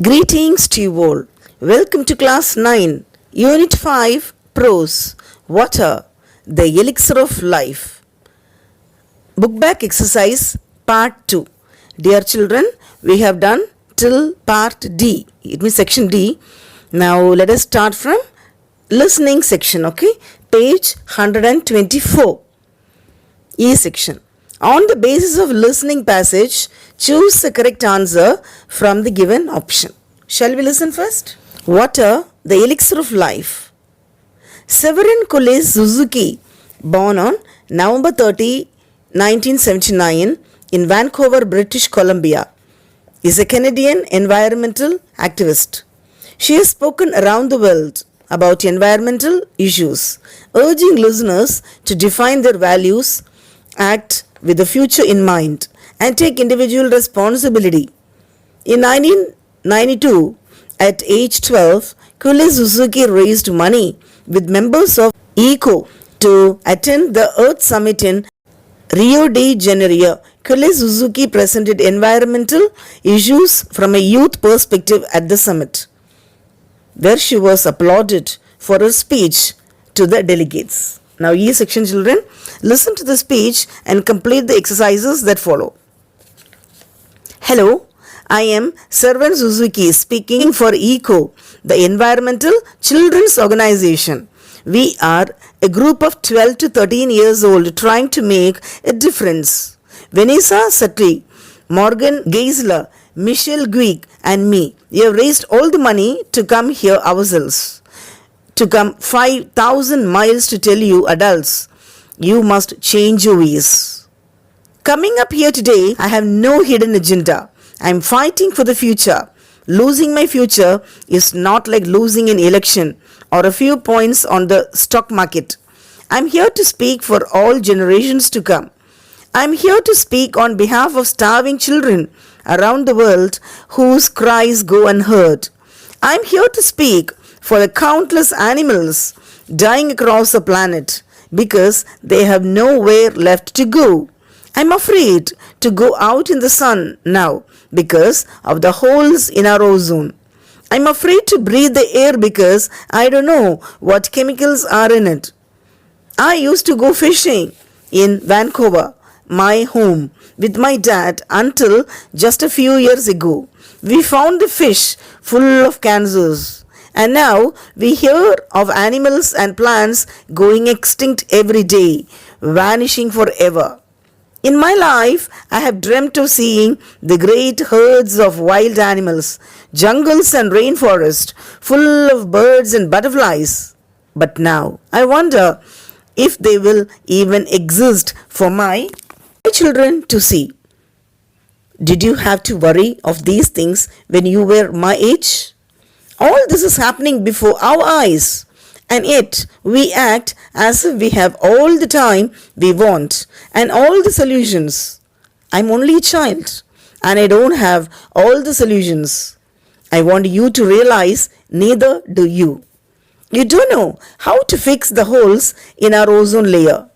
Greetings to you all. Welcome to Class 9, Unit 5, Prose, Water, the elixir of life. Book back exercise part 2. Dear children, we have done till part D. It means section D. Now let us start from listening section, okay? Page 124. E section. On the basis of listening passage, choose the correct answer from the given option. Shall we listen first? Water, the elixir of life. Severin Kule Suzuki, born on November 30, 1979 in Vancouver, British Columbia, is a Canadian environmental activist. She has spoken around the world about environmental issues, urging listeners to define their values, act with the future in mind, and take individual responsibility. In 1992, at age 12, Kule Suzuki raised money with members of ECO to attend the Earth Summit in Rio de Janeiro. Kule Suzuki presented environmental issues from a youth perspective at the summit, where she was applauded for her speech to the delegates. Now, E section children, listen to the speech and complete the exercises that follow. Hello, I am Severin Suzuki speaking for ECO, the Environmental Children's Organization. We are a group of 12 to 13 years old trying to make a difference. Vanessa Sutry, Morgan Geisler, Michelle Guick and me, we have raised all the money to come here ourselves. To come 5,000 miles to tell you adults, you must change your ways. Coming up here today, I have no hidden agenda. I am fighting for the future. Losing my future is not like losing an election or a few points on the stock market. I am here to speak for all generations to come. I am here to speak on behalf of starving children around the world whose cries go unheard. I am here to speak for the countless animals dying across the planet because they have nowhere left to go. I'm afraid to go out in the sun now because of the holes in our ozone. I'm afraid to breathe the air because I don't know what chemicals are in it. I used to go fishing in Vancouver, my home, with my dad until just a few years ago. We found the fish full of cancers. And now we hear of animals and plants going extinct every day, vanishing forever. In my life, I have dreamt of seeing the great herds of wild animals, jungles and rainforests full of birds and butterflies. But now I wonder if they will even exist for my children to see. Did you have to worry of these things when you were my age? All this is happening before our eyes, and yet we act as if we have all the time we want and all the solutions. I'm only a child and I don't have all the solutions. I want you to realize neither do you. You don't know how to fix the holes in our ozone layer.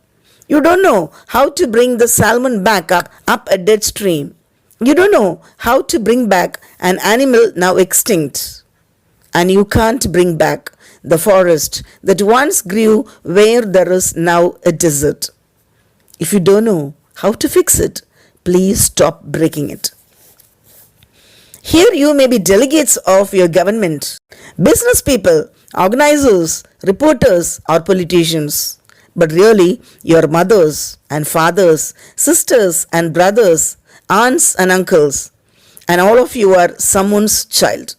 You don't know how to bring the salmon back up a dead stream. You don't know how to bring back an animal now extinct. And you can't bring back the forest that once grew where there is now a desert. If you don't know how to fix it, please stop breaking it. Here you may be delegates of your government, business people, organizers, reporters, or politicians. But really, your mothers and fathers, sisters and brothers, aunts and uncles, and all of you are someone's child.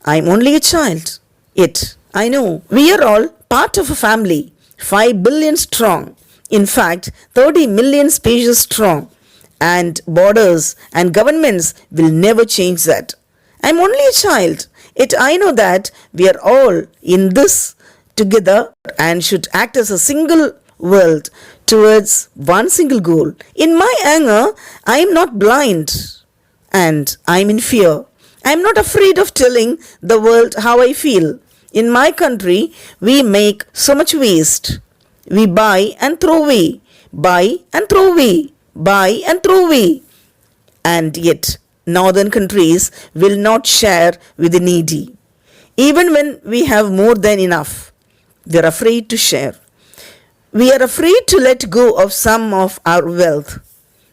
I'm only a child, yet I know we are all part of a family, 5 billion strong, in fact 30 million species strong, and borders and governments will never change that. I'm only a child, yet I know that we are all in this together and should act as a single world towards one single goal. In my anger, I am not blind and I am in fear. I am not afraid of telling the world how I feel. In my country, we make so much waste. We buy and throw away, buy and throw away, buy and throw away. And yet, northern countries will not share with the needy. Even when we have more than enough, we are afraid to share. We are afraid to let go of some of our wealth.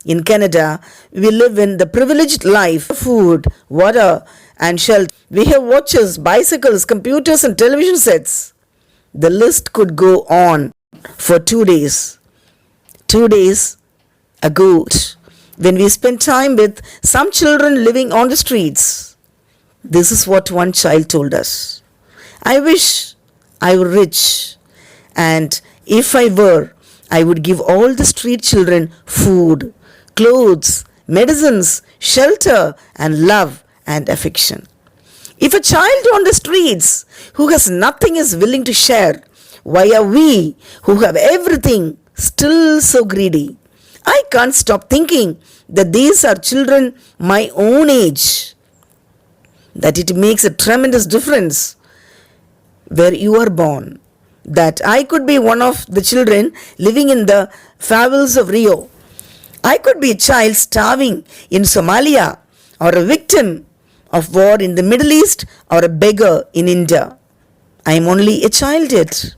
In Canada, we live in the privileged life: food, water, and shelter. We have watches, bicycles, computers, and television sets. The list could go on for 2 days. 2 days ago, when we spent time with some children living on the streets, this is what one child told us: I wish I were rich, and if I were, I would give all the street children food, clothes, medicines, shelter, and love and affection. If a child on the streets who has nothing is willing to share, why are we who have everything still so greedy? I can't stop thinking that these are children my own age, that it makes a tremendous difference where you are born, that I could be one of the children living in the favelas of Rio. I could be a child starving in Somalia, or a victim of war in the Middle East, or a beggar in India. I am only a child yet.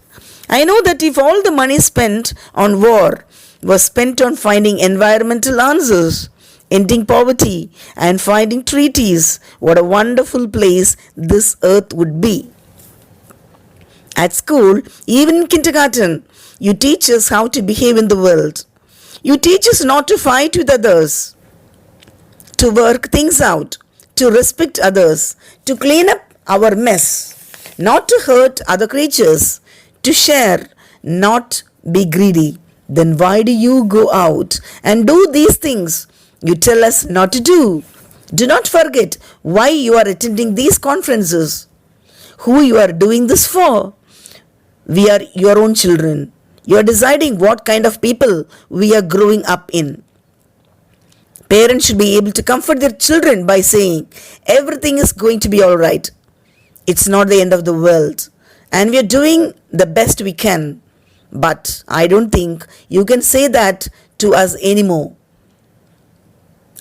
I know that if all the money spent on war was spent on finding environmental answers, ending poverty, and finding treaties, what a wonderful place this earth would be. At school, even in kindergarten, you teach us how to behave in the world. You teach us not to fight with others, to work things out, to respect others, to clean up our mess, not to hurt other creatures, to share, not be greedy. Then why do you go out and do these things you tell us not to do? Do not forget why you are attending these conferences, who you are doing this for. We are your own children. You are deciding what kind of people we are growing up in. Parents should be able to comfort their children by saying, everything is going to be all right. It's not the end of the world, and we are doing the best we can. But I don't think you can say that to us anymore.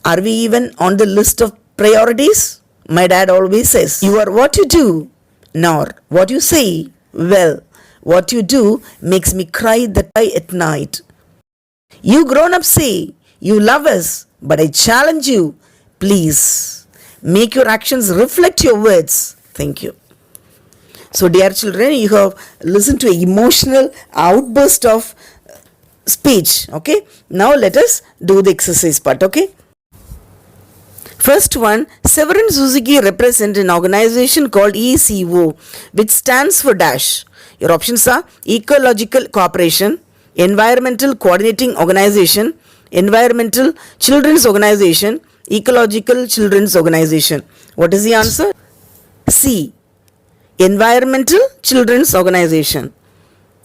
Are we even on the list of priorities? My dad always says, you are what you do, nor what you say. Well, what you do makes me cry at night. You grown-ups say you love us, but I challenge you, please make your actions reflect your words. Thank you. So dear children, you have listened to an emotional outburst of speech. Okay. Now let us do the exercise part. Okay. First one, Severin Suzuki represents an organization called ECO, which stands for dash. Your options are Ecological Cooperation, Environmental Coordinating Organization, Environmental Children's Organization, Ecological Children's Organization. What is the answer? C. Environmental Children's Organization.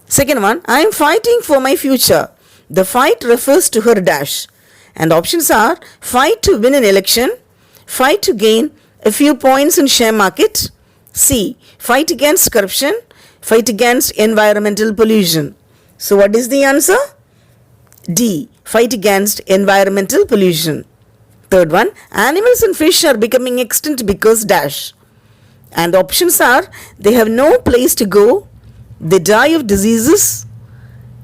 Second one, I am fighting for my future. The fight refers to her dash. And options are fight to win an election, fight to gain a few points in share market, C. Fight against corruption, fight against environmental pollution. So what is the answer? D. Fight against environmental pollution. Third one, animals and fish are becoming extinct because dash. And the options are they have no place to go, they die of diseases,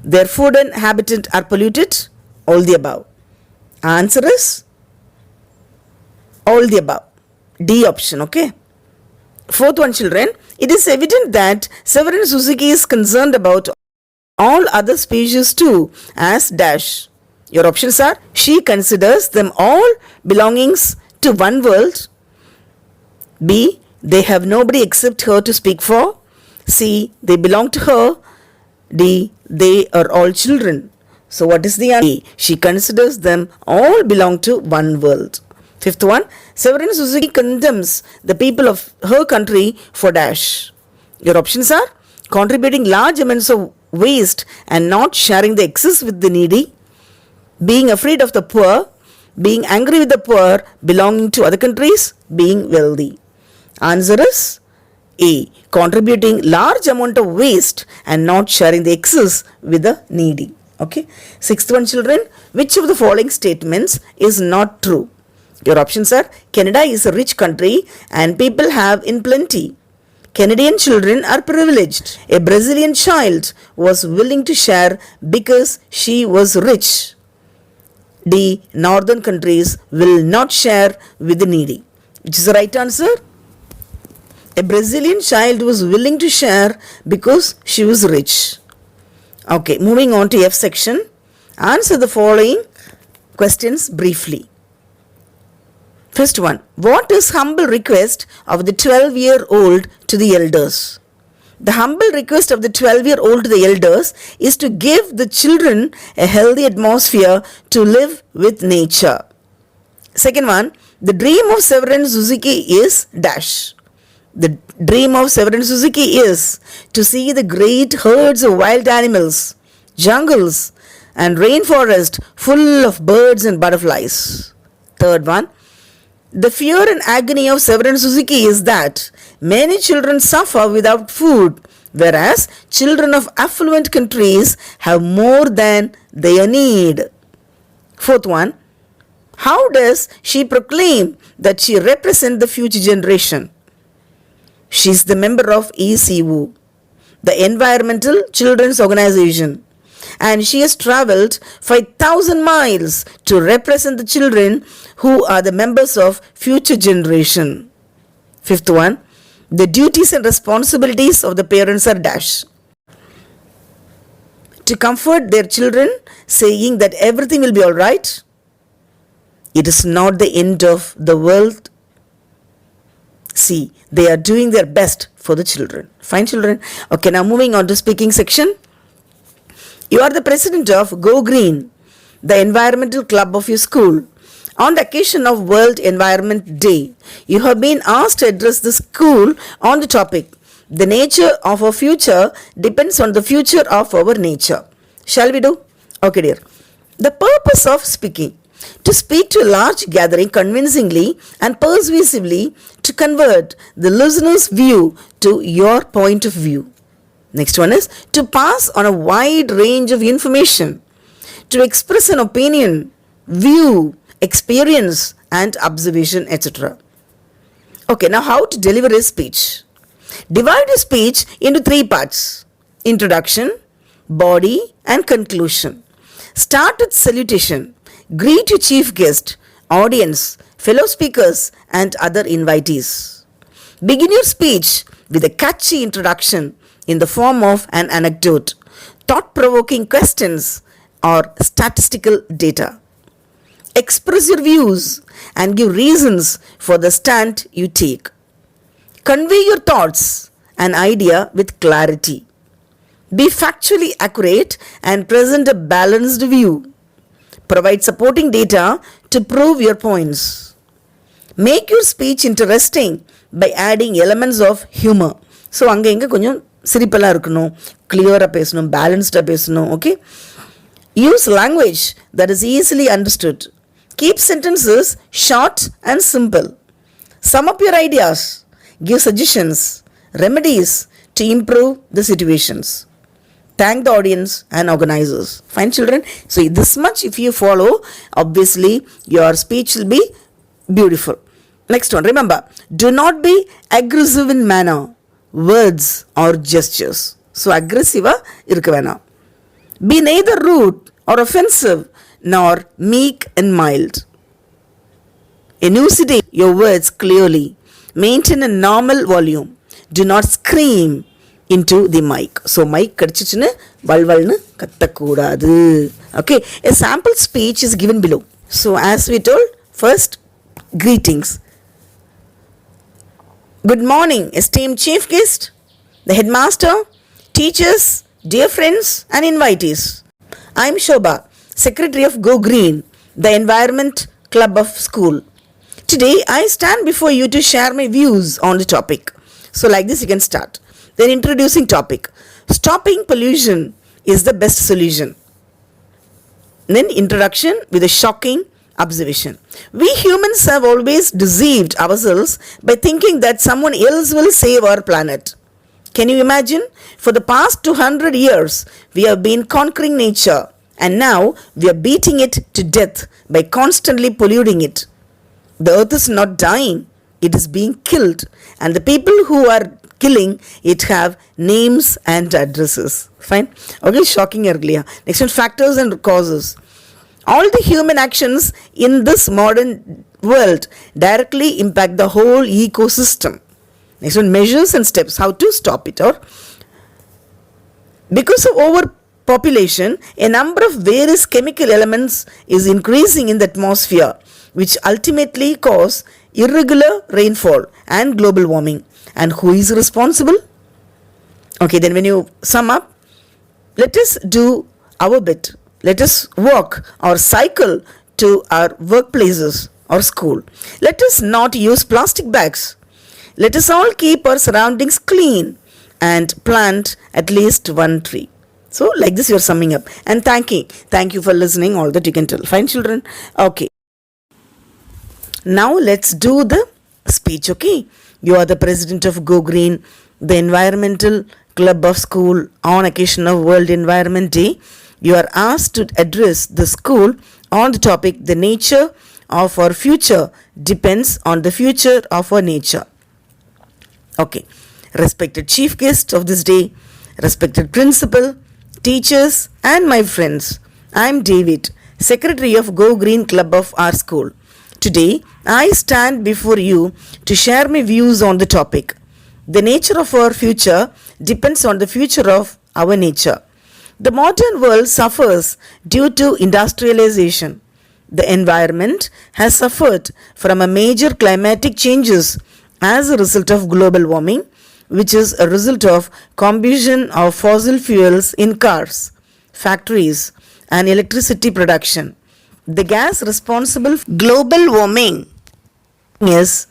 their food and habitat are polluted, all the above. Answer is all the above. D option, okay? Fourth one, children, it is evident that Severin Suzuki is concerned about all other species too as dash. Your options are she considers them all belongings to one world, B. They have nobody except her to speak for, C. They belong to her, D. They are all children. So what is the answer? She considers them all belong to one world. Fifth one, Severin Suzuki condemns the people of her country for dash. Your options are contributing large amounts of waste and not sharing the excess with the needy, being afraid of the poor, being angry with the poor, belonging to other countries, being wealthy. Answer is A. Contributing large amount of waste and not sharing the excess with the needy. Okay. Sixth one, children, which of the following statements is not true? Your options are Canada is a rich country and people have in plenty. Canadian children are privileged. A Brazilian child was willing to share because she was rich. D. Northern countries will not share with the needy. Which is the right answer? A Brazilian child was willing to share because she was rich. Okay, moving on to F section. Answer the following questions briefly. First one, what is humble request of the 12-year-old to the elders? The humble request of the 12-year-old to the elders is to give the children a healthy atmosphere to live with nature. Second one, the dream of Severin Suzuki is dash. The dream of Severin Suzuki is to see the great herds of wild animals, jungles, and rainforest full of birds and butterflies. Third one, the fear and agony of Severin Suzuki is that many children suffer without food, whereas children of affluent countries have more than they need. Fourth one, how does she proclaim that she represents the future generation? She is the member of ECU, the Environmental Children's Organization, and she has travelled 5,000 miles to represent the children who are the members of future generation. Fifth one, the duties and responsibilities of the parents are dash. To comfort their children, saying that everything will be all right. It is not the end of the world. See, they are doing their best for the children. Fine, children. Okay, now moving on to speaking section. You are the president of Go Green, the environmental club of your school. On the occasion of World Environment Day, you have been asked to address the school on the topic, the nature of our future depends on the future of our nature. Shall we do? Okay, dear. The purpose of speaking. To speak to a large gathering convincingly and persuasively to convert the listener's view to your point of view. Next one is to pass on a wide range of information, to express an opinion, view, experience and observation, etc. Okay, now how to deliver a speech. Divide a speech into 3 parts: introduction, body and conclusion. Start with salutation. Greet your chief guest, audience, fellow speakers and other invitees. Begin your speech with a catchy introduction in the form of an anecdote, thought-provoking questions or statistical data. Express your views and give reasons for the stand you take. Convey your thoughts and idea with clarity. Be factually accurate and present a balanced view. Provide supporting data to prove your points. Make your speech interesting by adding elements of humor. So, அங்கே இங்கே கொஞ்சம் சிரிப்பெல்லாம் இருக்கணும், கிளியராக பேசணும், பேலன்ஸ்டாக பேசணும். Okay? Use language that is easily understood. Keep sentences short and simple. Sum up your ideas. Give suggestions, remedies to improve the situations. Thank the audience and organizers. Fine, children? So this much if you follow, obviously your speech will be beautiful. Next one, remember, do not be aggressive in manner, words or gestures. So aggressive irukka venam. Be neither rude or offensive nor meek and mild. Enunciate your words clearly. Maintain a normal volume. Do not scream into the mic. So mic kadichichinu valvalnu kattakoodadu. Okay, a sample speech is given below. So as we told, first greetings. Good morning, esteemed chief guest, the headmaster, teachers, dear friends and invitees. I am Shobha, secretary of Go Green, the environment club of school. Today I stand before you to share my views on the topic. So like this you can start. Then introducing topic. Stopping pollution is the best solution. Then introduction with a shocking observation. We humans have always deceived ourselves by thinking that someone else will save our planet. Can you imagine? For the past 200 years, we have been conquering nature and now we are beating it to death by constantly polluting it. The earth is not dying, it is being killed, and the people who are killing it have names and addresses. Fine. Okay, shocking earlier. Next one, factors and causes. All the human actions in this modern world directly impact the whole ecosystem. Next one, measures and steps, how to stop it. Or because of overpopulation, a number of various chemical elements is increasing in the atmosphere, which ultimately cause irregular rainfall and global warming. And who is responsible? Okay, then when you sum up, let us do our bit. Let us walk or cycle to our workplaces or school. Let us not use plastic bags. Let us all keep our surroundings clean and plant at least one tree. So like this you are summing up and thanking. Thank you for listening all that you can tell. Fine, children? Okay. Now let's do the speech, okay? You are the president of Go Green, the environmental club of school on occasion of World Environment Day. You are asked to address the school on the topic, the nature of our future depends on the future of our nature. Okay. Respected chief guest of this day, respected principal, teachers and my friends, I am David, secretary of Go Green Club of our school. Today, I stand before you to share my views on the topic. The nature of our future depends on the future of our nature. The modern world suffers due to industrialization. The environment has suffered from a major climatic changes as a result of global warming, which is a result of combustion of fossil fuels in cars, factories, and electricity production. The gas responsible for global warming is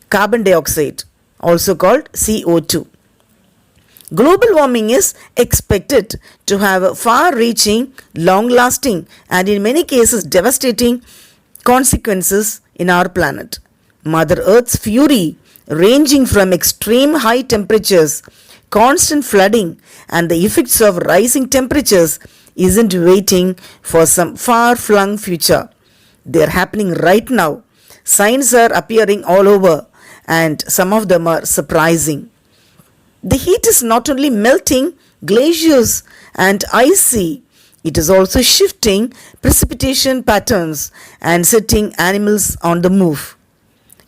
carbon dioxide, also called CO2. Global warming is expected to have far-reaching, long-lasting, and in many cases devastating consequences in our planet. Mother Earth's fury, ranging from extreme high temperatures, constant flooding, and the effects of rising temperatures, isn't waiting for some far-flung future. They are happening right now. Signs are appearing all over, and some of them are surprising. The heat is not only melting glaciers and icy, it is also shifting precipitation patterns and setting animals on the move.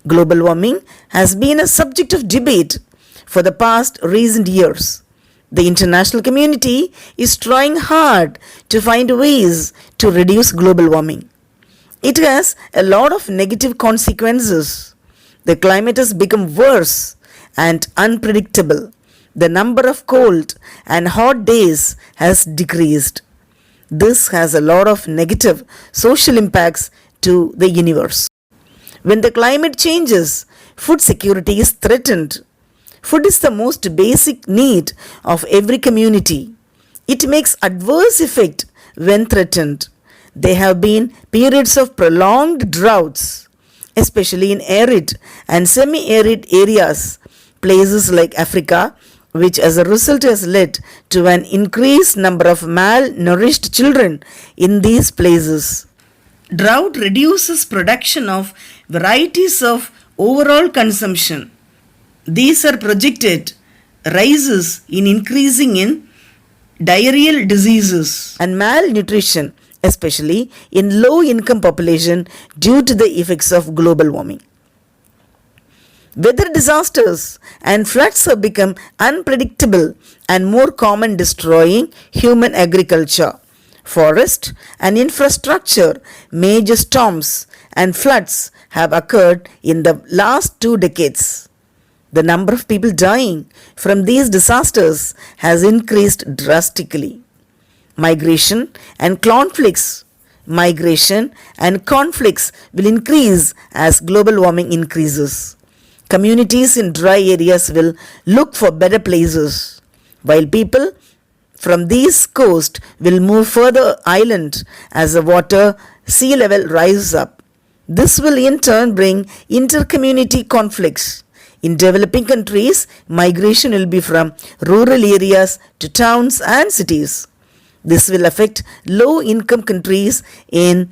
Global warming has been a subject of debate for the past recent years. The international community is trying hard to find ways to reduce global warming. It has a lot of negative consequences. The climate has become worse and unpredictable. The number of cold and hot days has decreased. This has a lot of negative social impacts to the universe. When the climate changes, food security is threatened. Food is the most basic need of every community. It makes adverse effect when threatened. There have been periods of prolonged droughts, especially in arid and semi-arid areas, places like Africa, which as a result has led to an increased number of malnourished children in these places. Drought reduces production of varieties of overall consumption. These are projected rises in increasing in diarrheal diseases and malnutrition, especially in low-income population due to the effects of global warming. Weather disasters and floods have become unpredictable and more common, destroying human agriculture, forest and infrastructure. Major storms and floods have occurred in the last 2 decades. The number of people dying from these disasters has increased drastically. Migration and conflicts will increase as global warming increases. Communities in dry areas will look for better places, while people from these coasts will move further inland as the water sea level rises up. This will in turn bring inter-community conflicts. In developing countries, migration will be from rural areas to towns and cities. This will affect low-income countries in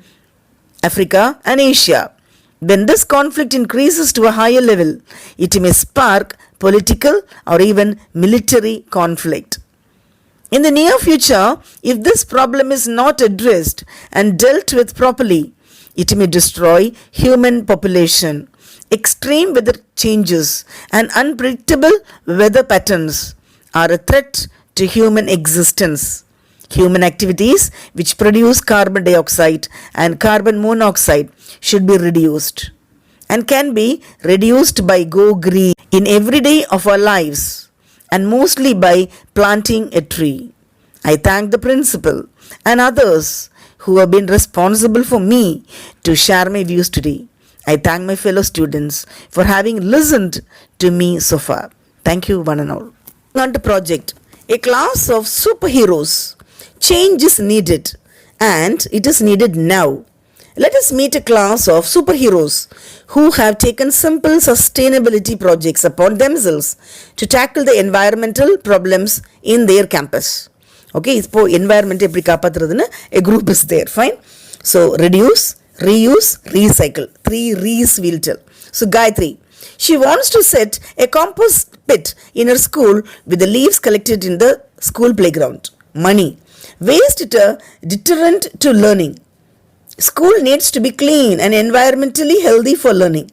Africa and Asia. When this conflict increases to a higher level, it may spark political or even military conflict. In the near future, if this problem is not addressed and dealt with properly, it may destroy human population. Extreme weather changes and unpredictable weather patterns are a threat to human existence. Human activities which produce carbon dioxide and carbon monoxide should be reduced and can be reduced by go green in every day of our lives and mostly by planting a tree. I thank the principal and others who have been responsible for me to share my views today. I thank my fellow students for having listened to me so far. Thank you one and all. On to project, a class of superheroes. Change is needed and it is needed now. Let us meet a class of superheroes who have taken simple sustainability projects upon themselves to tackle the environmental problems in their campus. Okay, so environment a group is there, fine. So reduce, reuse, recycle. 3 Re's we'll tell. So Gayatri, she wants to set a compost pit in her school with the leaves collected in the school playground. Money. Waste is a deterrent to learning. School needs to be clean and environmentally healthy for learning.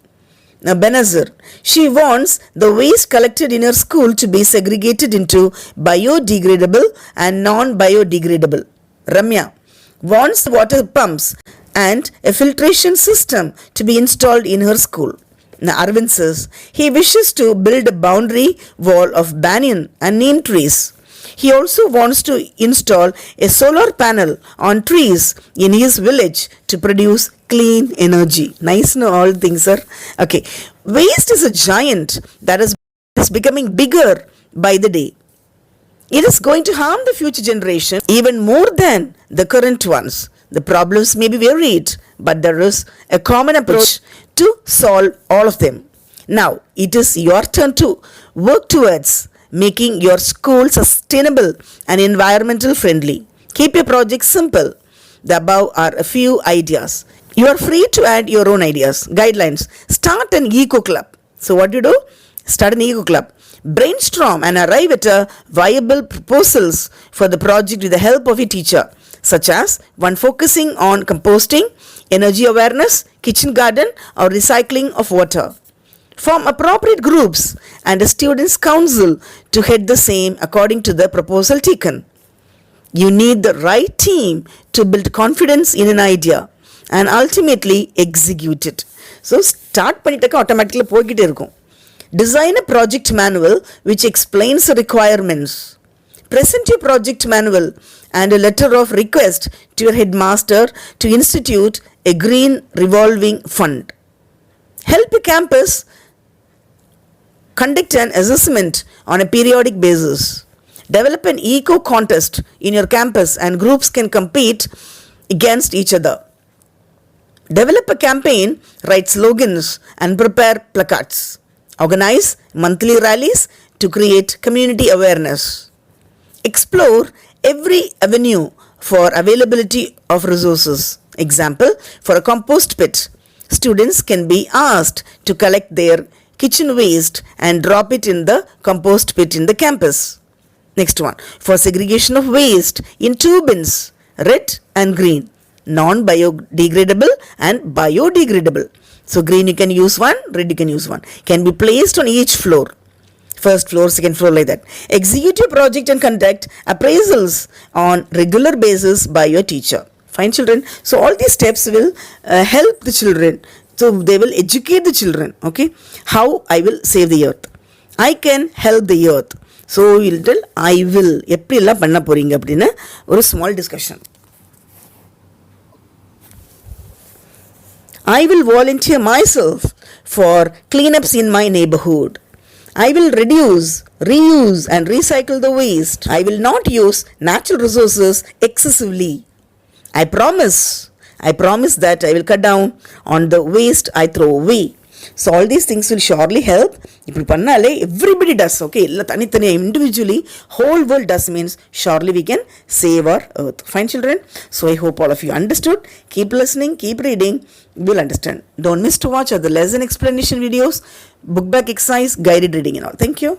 Now Benazir, she wants the waste collected in her school to be segregated into biodegradable and non-biodegradable. Ramya wants water pumps and a filtration system to be installed in her school. Now Arvind says he wishes to build a boundary wall of banyan and neem trees. He also wants to install a solar panel on trees in his village to produce clean energy. Nice, no, all things, sir. Okay. Waste is a giant that is becoming bigger by the day. It is going to harm the future generation even more than the current ones. The problems may be varied, but there is a common approach to solve all of them. Now, it is your turn to work towards making your school sustainable and environmental friendly. Keep your project simple. The above are a few ideas. You are free to add your own ideas. Guidelines. Start an eco club. So what do you do? Start an eco club. Brainstorm and arrive at a viable proposals for the project with the help of a teacher, such as one focusing on composting, energy awareness, kitchen garden, or recycling of water. Form appropriate groups and a students' council to head the same according to the proposal taken. You need the right team to build confidence in an idea and ultimately execute it. So start பண்ணிட்டக்க automatically போய்கிட்டே இருக்கும். Design a project manual which explains the requirements. Present your project manual and a letter of request to your headmaster to institute a green revolving fund. Help your campus conduct an assessment on a periodic basis. Develop an eco contest in your campus and groups can compete against each other. Develop a campaign, write slogans and prepare placards. Organize monthly rallies to create community awareness. Explore every avenue for availability of resources. Example, for a compost pit, students can be asked to collect their kitchen waste and drop it in the compost pit in the campus. Next one, for segregation of waste in 2 bins, red and green, non-biodegradable and biodegradable. So green you can use one, red you can use one. Can be placed on each floor. First floor, second floor, like that. Execute your project and conduct appraisals on regular basis by your teacher. Fine, children. So all these steps will help the children. So they will educate the children. Okay. How I will save the earth. I can help the earth. So you will tell I will. எப்படிலாம் பண்ண போறீங்க அப்படின்னா ஒரு small discussion. I will volunteer myself for cleanups in my neighborhood. I will reduce, reuse and recycle the waste. I will not use natural resources excessively. I promise that I will cut down on the waste I throw away. So all these things will surely help. இப்படி பண்ணாலே everybody does, okay, எல்லாம் தனித்தனியாக individually whole world does means surely we can save our earth. Fine children, so I hope all of you understood. Keep listening, keep reading, you will understand. Don't miss to watch other lesson explanation videos, book back exercise, guided reading and all. Thank you.